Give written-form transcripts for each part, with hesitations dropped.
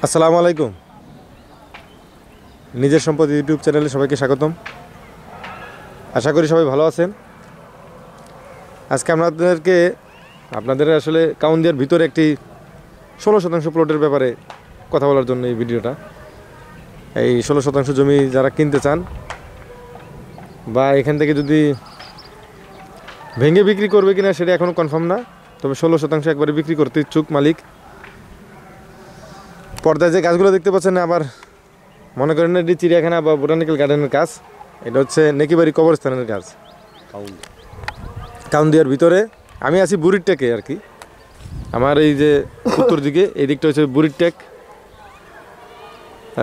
আসসালামু আলাইকুম। নিজের সম্পদ ইউটিউব চ্যানেলে সবাইকে স্বাগতম। আশা করি সবাই ভালো আছেন। আজকে আপনাদের আসলে কাউন্দিয়ার ভিতরে একটি 16% প্লটের ব্যাপারে কথা বলার জন্য এই ভিডিওটা। এই 16% জমি যারা কিনতে চান বা এখান থেকে যদি ভেঙে বিক্রি করবে কিনা সেটা এখনও কনফার্ম না, তবে 16% একবারে বিক্রি করতে ইচ্ছুক মালিক। পর্দায় যে গাছগুলো দেখতে পাচ্ছেন, আবার মনে করেন এটি চিড়িয়াখানা বা বোটানিক্যাল গার্ডেনের কাজ। এটা হচ্ছে নেকিবাড়ি কবরস্থানের কাজ, কাউন্দিয়ার ভিতরে। আমি আছি বুড়ির টেকে আর কি। আমার এই যে উত্তর দিকে এই দিকটা হচ্ছে বুড়ির টেক,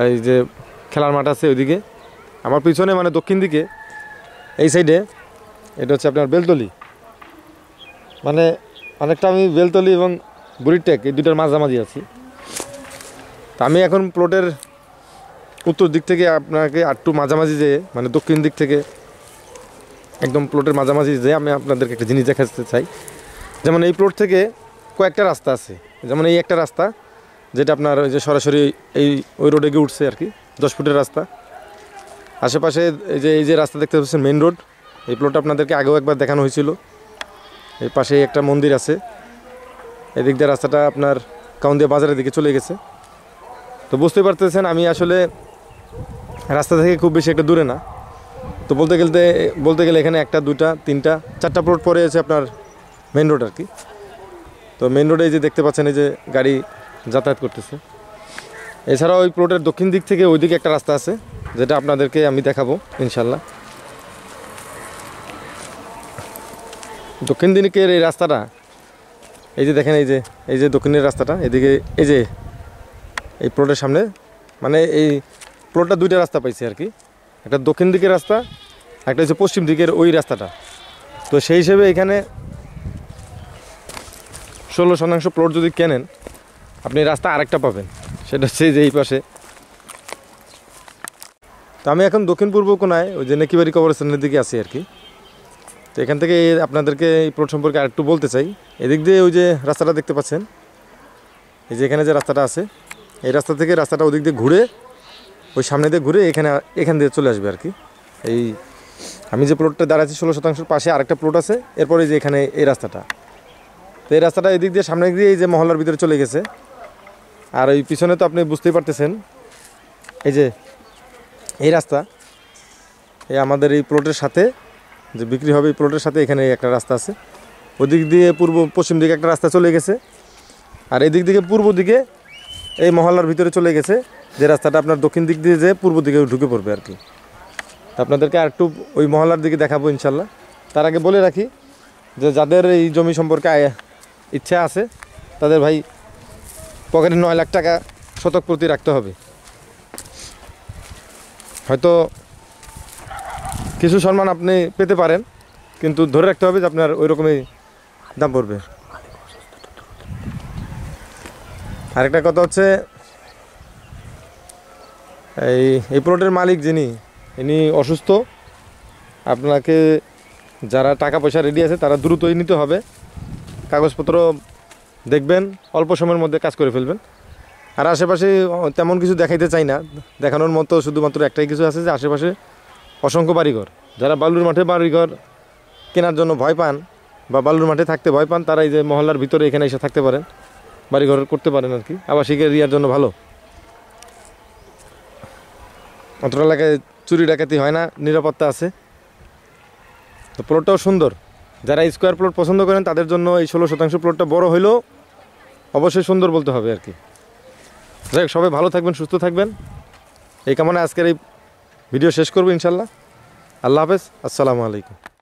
এই যে খেলার মাঠ আছে ওইদিকে। আমার পিছনে মানে দক্ষিণ দিকে এই সাইডে এটা হচ্ছে আপনার বেলতলি, মানে অনেকটা আমি বেলতলি এবং বুড়ির টেক এই দুটার মাঝামাঝি আছি। তা আমি এখন প্লটের উত্তর দিক থেকে আপনাকে একটু মাঝামাঝি যেয়ে, মানে দক্ষিণ দিক থেকে একদম প্লটের মাঝামাঝি যেয়ে আমি আপনাদেরকে একটা জিনিস দেখাতে চাই। যেমন এই প্লট থেকে কয়েকটা রাস্তা আছে, যেমন এই একটা রাস্তা যেটা আপনার ওই যে সরাসরি ওই রোডে গিয়ে উঠছে আর কি, 10 ফুটের রাস্তা। আশেপাশে এই যে রাস্তা দেখতে পাচ্ছেন মেইন রোড। এই প্লট আপনাদেরকে আগেও একবার দেখানো হয়েছিল। এই পাশে একটা মন্দির আছে। এদিক দিয়ে রাস্তাটা আপনার কাউন্দিয়া বাজারের দিকে চলে গেছে। তো বুঝতে পারতেছেন আমি আসলে রাস্তা থেকে খুব বেশি একটা দূরে না। তো বলতে গেলে এখানে একটা, দুটা, তিনটা, চারটা প্লট পরে আছে আপনার মেইন রোড আর কি। তো মেইন রোডে এই যে দেখতে পাচ্ছেন এই যে গাড়ি যাতায়াত করতেছে। এছাড়াও ওই প্লটের দক্ষিণ দিক থেকে ওইদিকে একটা রাস্তা আছে, যেটা আপনাদেরকে আমি দেখাবো ইনশাল্লাহ। দক্ষিণ দিকের এই রাস্তাটা এই যে দেখেন, এই যে দক্ষিণের রাস্তাটা এদিকে, এই যে এই প্লটের সামনে, মানে এই প্লটটা দুইটা রাস্তা পাইছে আর কি। একটা দক্ষিণ দিকের রাস্তা, একটা হচ্ছে পশ্চিম দিকের ওই রাস্তাটা। তো সেই হিসেবে এখানে 16% প্লট যদি কেনেন, আপনি রাস্তা আরেকটা পাবেন, সেটা হচ্ছে যে এই পাশে। তো আমি এখন দক্ষিণ পূর্ব কোনায় ওই যে নেকিবাড়ি কবরস্থানের দিকে আছি আর কি। তো এখান থেকে আপনাদেরকে এই প্লট সম্পর্কে আরেকটু বলতে চাই। এদিক দিয়ে ওই যে রাস্তাটা দেখতে পাচ্ছেন, এই যে এখানে যে রাস্তাটা আছে, এই রাস্তা থেকে রাস্তাটা ওদিক দিয়ে ঘুরে ওই সামনে দিয়ে ঘুরে এখান দিয়ে চলে আসবে আর কি। এই আমি যে প্লটটা দাঁড়াচ্ছি 16% পাশে আরেকটা প্লট আছে, এরপরে যে এখানে এই রাস্তাটা। তো এই রাস্তাটা এদিক দিয়ে সামনে দিয়ে এই যে মহল্লার ভিতরে চলে গেছে। আর ওই পিছনে তো আপনি বুঝতেই পারতেছেন, এই যে এই রাস্তা, এই আমাদের এই প্লটের সাথে যে বিক্রি হবে এই প্লটের সাথে এখানে একটা রাস্তা আছে। ওদিক দিয়ে পশ্চিম দিকে একটা রাস্তা চলে গেছে, আর এদিক দিকে পূর্ব দিকে এই মহল্লার ভিতরে চলে গেছে যে রাস্তাটা আপনার দক্ষিণ দিক দিয়ে যে পূর্ব দিকে ঢুকে পড়বে আর কি। আপনাদেরকে আরেকটু ওই মহল্লার দিকে দেখাবো ইনশাল্লাহ। তার আগে বলে রাখি যে যাদের এই জমি সম্পর্কে ইচ্ছা আছে, তাদের ভাই পকেটে 9 লাখ টাকা শতক প্রতি রাখতে হবে। হয়তো কিছু সম্মান আপনি পেতে পারেন, কিন্তু ধরে রাখতে হবে যে আপনার ওই রকমই দাম পড়বে। আরেকটা কথা হচ্ছে, এই প্লটের মালিক ইনি অসুস্থ। আপনাকে যারা টাকা পয়সা রেডি আছে তারা দ্রুতই নিতে হবে। কাগজপত্র দেখবেন, অল্প সময়ের মধ্যে কাজ করে ফেলবেন। আর আশেপাশে তেমন কিছু দেখাইতে চাই না, দেখানোর মতো শুধুমাত্র একটাই কিছু আছে যে আশেপাশে অসংখ্য বাড়িঘর। যারা বালুর মাঠে বাড়িঘর কেনার জন্য ভয় পান বা বালুর মাঠে থাকতে ভয় পান, তারা এই যে মহল্লার ভিতরে এখানে এসে থাকতে পারেন, বাড়িঘর করতে পারেন আর কি। আবাসিক এরিয়ার জন্য ভালো। অতটা এলাকায় চুরি ডাকাতি হয় না, নিরাপত্তা আছে। তো প্লটটাও সুন্দর। যারা স্কোয়ার প্লট পছন্দ করেন তাদের জন্য এই 16% প্লটটা বড় হইলেও অবশ্যই সুন্দর বলতে হবে আর কি। যাই হোক, সবাই ভালো থাকবেন, সুস্থ থাকবেন, এই কামনা আজকের এই ভিডিও শেষ করবো ইনশাল্লাহ। আল্লাহ হাফেজ, আসসালামু আলাইকুম।